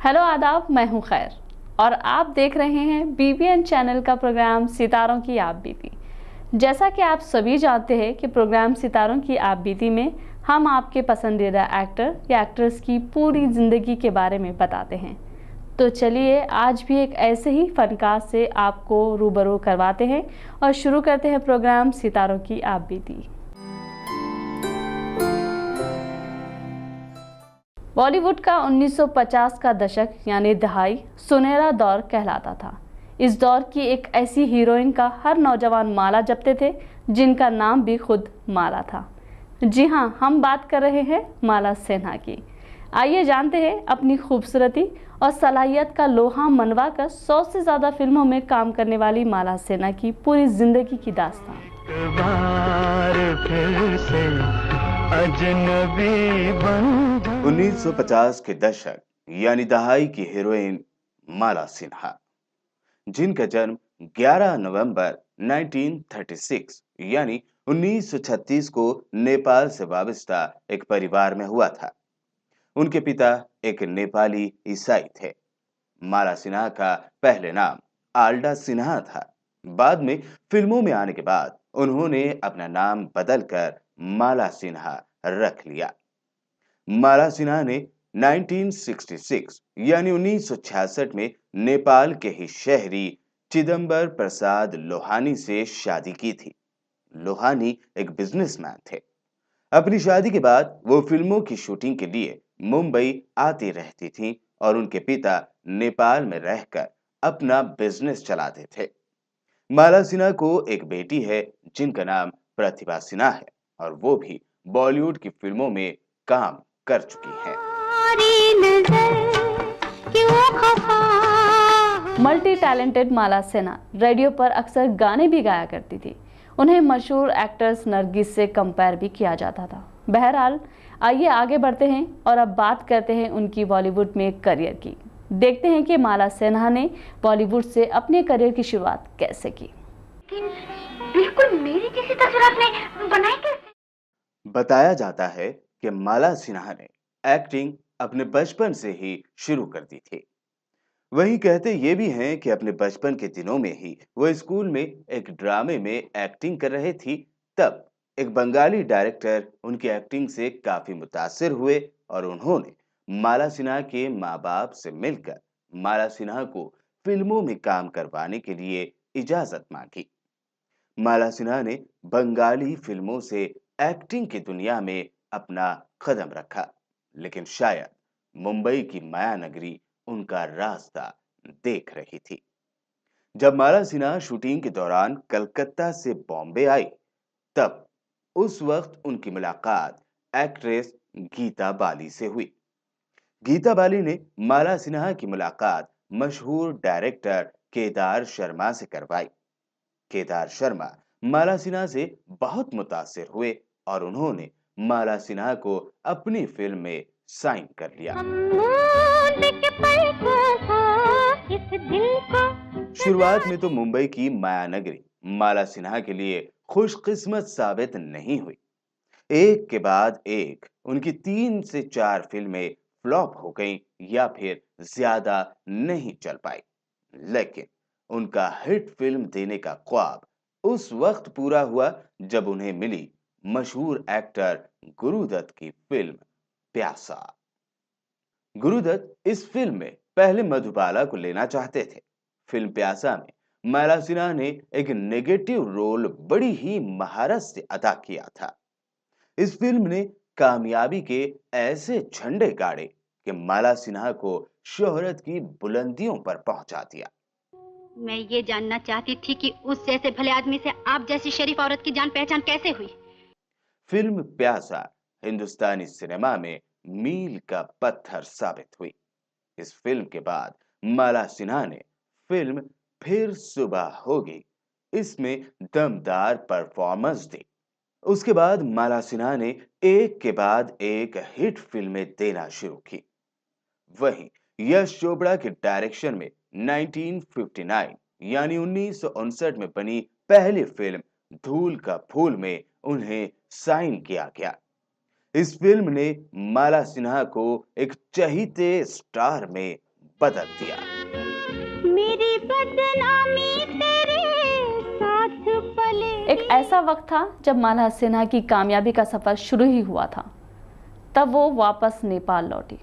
Hello आदाब, मैं हूं खैर और आप देख रहे हैं बीबीएन चैनल का प्रोग्राम सितारों की आप बीती। जैसा कि आप सभी जानते हैं कि प्रोग्राम सितारों की आप बीती में हम आपके पसंदीदा एक्टर या एक्ट्रेस की पूरी ज़िंदगी के बारे में बताते हैं। तो चलिए आज भी एक ऐसे ही फनकार से आपको रूबरू करवाते हैं और शुरू करते हैं प्रोग्राम सितारों की आप बीती। बॉलीवुड का 1950 का दशक यानी दहाई सुनहरा दौर कहलाता था। इस दौर की एक ऐसी हीरोइन का हर नौजवान माला जपते थे जिनका नाम भी खुद माला था। जी हाँ, हम बात कर रहे हैं माला सिन्हा की। आइए जानते हैं अपनी खूबसूरती और सलाहियत का लोहा मनवा कर 100 से ज़्यादा फिल्मों में काम करने वाली माला सिन्हा की पूरी जिंदगी की दास्तान। 1950 के दशक यानी दहाई की हीरोइन माला सिन्हा, जिनका जन्म 11 नवंबर 1936 यानी 1936 को नेपाल से वाबस्ता एक परिवार में हुआ था। उनके पिता एक नेपाली ईसाई थे। माला सिन्हा का पहले नाम आल्डा सिन्हा था। बाद में फिल्मों में आने के बाद उन्होंने अपना नाम बदलकर माला सिन्हा रख लिया। माला सिन्हा ने 1966 यानी 1966 में नेपाल के ही शहरी चिदंबर प्रसाद लोहानी से शादी की थी। लोहानी एक बिजनेसमैन थे। अपनी शादी के बाद वो फिल्मों की शूटिंग के लिए मुंबई आती रहती थीं और उनके पिता नेपाल में रहकर अपना बिजनेस चलाते थे। माला सिन्हा को एक बेटी है जिनका नाम प्रतिभा सिन्हा है और वो भी बॉलीवुड की फिल्मों में काम कर चुकी हैं। Multi talented Mala Sinha radio पर अक्सर गाने भी गाया करती थी। उन्हें मशहूर एक्टर्स नरगिस से कंपेयर भी किया जाता था। बहरहाल आइए आगे बढ़ते हैं और अब बात करते हैं उनकी बॉलीवुड में करियर की। देखते हैं कि माला सिन्हा ने बॉलीवुड से अपने करियर की शुरुआत कैसे की। बिल्कुल मेरी जैसी तस्वीर आपने बनाई कैसे? बताया जाता है कि माला सिन्हा ने एक्टिंग अपने बचपन से ही शुरू कर दी थी। वहीं कहते ये भी हैं कि अपने बचपन के दिनों में ही वो स्कूल में एक ड्रामे में एक्टिंग कर रहे थी। तब एक बंगाली डायरेक्टर उनकी एक्टिंग से काफी मुतासिर हुए और उन्होंने माला सिन्हा के माँ बाप से मिलकर माला सिन्हा को फिल्मों में काम करवाने के लिए इजाजत मांगी। माला सिन्हा ने बंगाली फिल्मों से एक्टिंग की दुनिया में अपना कदम रखा, लेकिन शायद मुंबई की माया नगरी उनका रास्ता देख रही थी। जब माला सिन्हा शूटिंग के दौरान कलकत्ता से बॉम्बे आई, तब उस वक्त उनकी मुलाकात एक्ट्रेस गीता बाली से हुई। गीता बाली ने माला सिन्हा की मुलाकात मशहूर डायरेक्टर केदार शर्मा से करवाई। केदार शर्मा माला सिन्हा से बहुत मुतासिर हुए और उन्होंने माला सिन्हा को अपनी फिल्म में साइन कर लिया। शुरुआत में तो मुंबई की माया नगरी माला सिन्हा के लिए खुशकिस्मत साबित नहीं हुई। एक के बाद एक उनकी 3 से 4 फिल्में फ्लॉप हो गईं या फिर ज्यादा नहीं चल पाई। लेकिन उनका हिट फिल्म देने का ख्वाब उस वक्त पूरा हुआ जब उन्हें मिली मशहूर एक्टर गुरुदत्त की फिल्म प्यासा। गुरुदत्त इस फिल्म में पहले मधुबाला को लेना चाहते थे। फिल्म प्यासा में माला सिन्हा ने एक नेगेटिव रोल बड़ी ही महारत से अदा किया था। इस फिल्म ने कामयाबी के ऐसे झंडे गाड़े कि माला सिन्हा को शोहरत की बुलंदियों पर पहुंचा दिया। मैं ये जानना चाहती थी कि उस जैसे भले आदमी से आप जैसी शरीफ औरत की जान पहचान कैसे हुई? फिल्म प्यासा हिंदुस्तानी सिनेमा में मील का पत्थर साबित हुई। इस फिल्म के बाद माला सिन्हा ने फिल्म फिर सुबह होगी इसमें दमदार परफॉर्मेंस दी। उसके बाद माला सिन्हा ने एक के बाद एक हिट फिल्में देना शुरू की। वहीं यश चोपड़ा के डायरेक्शन में 1959 यानी 1959 में बनी पहली फिल्म धूल का फूल में उन्हें साइन किया गया। इस फिल्म ने माला सिन्हा को एक चहीते स्टार में बदल दिया। मेरी बदनामी तेरे साथ पले। एक ऐसा वक्त था जब माला सिन्हा की कामयाबी का सफर शुरू ही हुआ था। तब वो वापस नेपाल लौटी।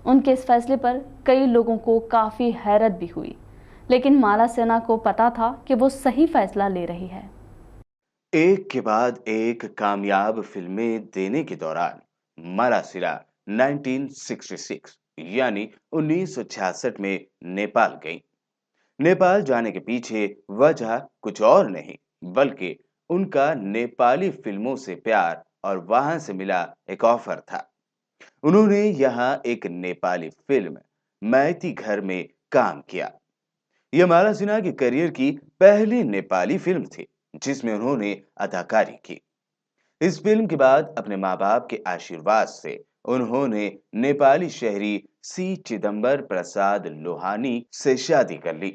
उनके इस फैसले पर कई लोगों को काफी हैरत भी हुई, लेकिन माला सिन्हा को पता था कि वो सही फैसला ले रही है। एक के बाद एक कामयाब फिल्में देने के दौरान माला सिन्हा 1966 यानी 1966 में नेपाल गई। नेपाल जाने के पीछे वजह कुछ और नहीं बल्कि उनका नेपाली फिल्मों से प्यार और वहां से मिला एक ऑफर था। उन्होंने यहाँ एक नेपाली फिल्म मैती घर में काम किया। यह माला सिन्हा के करियर की पहली नेपाली फिल्म थी जिसमें उन्होंने अदाकारी की। इस फिल्म के बाद अपने माँ बाप के आशीर्वाद से उन्होंने नेपाली शहरी सी चिदंबर प्रसाद लोहानी से शादी कर ली।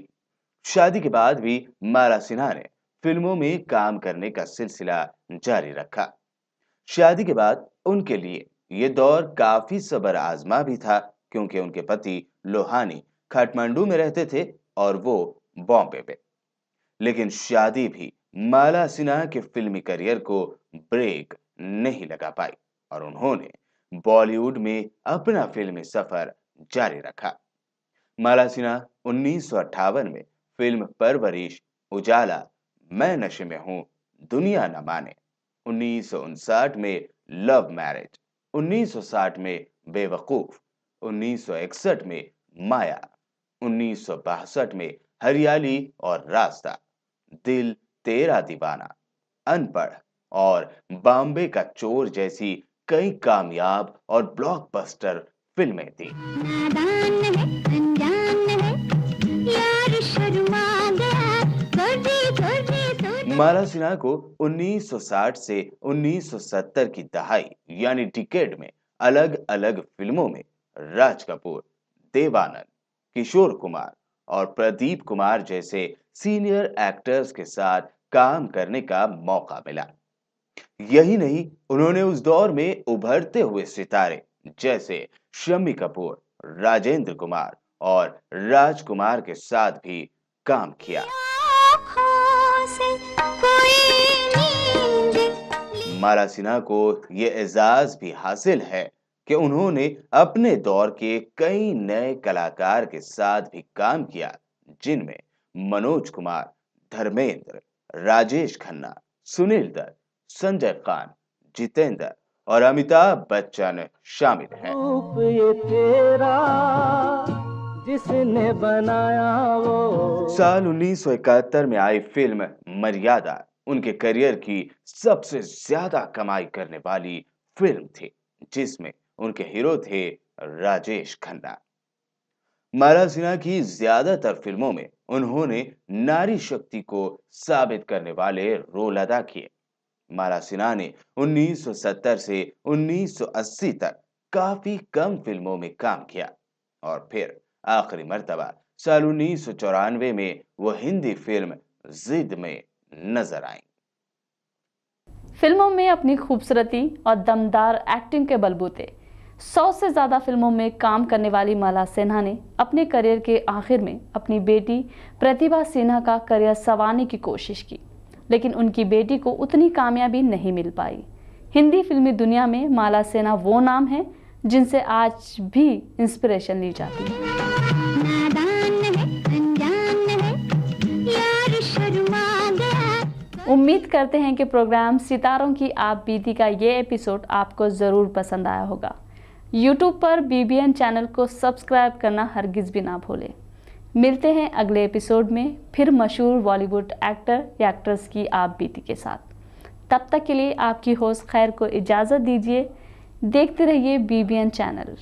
शादी के बाद भी माला सिन्हा ने फिल्मों में काम करने का सिलसिला जारी रखा। शादी के बाद उनके लिए ये दौर काफी सब्र आजमा भी था क्योंकि उनके पति लोहानी काठमांडू में रहते थे और वो बॉम्बे में। लेकिन शादी भी माला सिन्हा के फिल्मी करियर को ब्रेक नहीं लगा पाई और उन्होंने बॉलीवुड में अपना फिल्मी सफर जारी रखा। माला सिन्हा 1958 में फिल्म परवरिश, उजाला, मैं नशे में हूं, दुनिया न माने, 1959 में लव मैरिज, 1960 में बेवकूफ, 1961 में माया, 1962 में हरियाली और रास्ता, दिल तेरा दीवाना, अनपढ़ और बॉम्बे का चोर जैसी कई कामयाब और ब्लॉकबस्टर फिल्में थी। माला सिन्हा को 1960 से 1970 की दहाई यानी डिकेड में अलग अलग फिल्मों में राज कपूर, देवानंद, किशोर कुमार और प्रदीप कुमार जैसे सीनियर एक्टर्स के साथ काम करने का मौका मिला। यही नहीं, उन्होंने उस दौर में उभरते हुए सितारे जैसे शम्मी कपूर, राजेंद्र कुमार और राजकुमार के साथ भी काम किया। माला सिन्हा को ये एजाज भी हासिल है कि उन्होंने अपने दौर के कई नए कलाकार के साथ भी काम किया जिनमें मनोज कुमार, धर्मेंद्र, राजेश खन्ना, सुनील दत्त, संजय खान, जितेंद्र और अमिताभ बच्चन शामिल हैं। ये तेरा जिसने बनाया वो। साल 1971 में आई फिल्म मर्यादा उनके करियर की सबसे ज्यादा कमाई करने वाली फिल्म थी जिसमें उनके हीरो थे राजेश खन्ना। माला सिन्हा की ज्यादातर फिल्मों में उन्होंने नारी शक्ति को साबित करने वाले रोल अदा किए। माला सिन्हा ने 1970 से 1980 तक काफी कम फिल्मों में काम किया और फिर आखिरी मर्तबा साल 1994 में वो हिंदी फिल्म जिद में नजर आई। फिल्मों में अपनी खूबसूरती और दमदार एक्टिंग के बलबूते 100 से ज़्यादा फिल्मों में काम करने वाली माला सिन्हा ने अपने करियर के आखिर में अपनी बेटी प्रतिभा सिन्हा का करियर संवारने की कोशिश की, लेकिन उनकी बेटी को उतनी कामयाबी नहीं मिल पाई। हिंदी फिल्मी दुनिया में माला सिन्हा वो नाम है जिनसे आज भी इंस्पिरेशन ली जाती है। उम्मीद करते हैं कि प्रोग्राम सितारों की आप बीती का ये एपिसोड आपको ज़रूर पसंद आया होगा। YouTube पर BBN चैनल को सब्सक्राइब करना हरगिज़ भी ना भूलें। मिलते हैं अगले एपिसोड में फिर मशहूर बॉलीवुड एक्टर या एक्ट्रेस की आप बीती के साथ। तब तक के लिए आपकी होस्ट खैर को इजाज़त दीजिए। देखते रहिए BBN चैनल।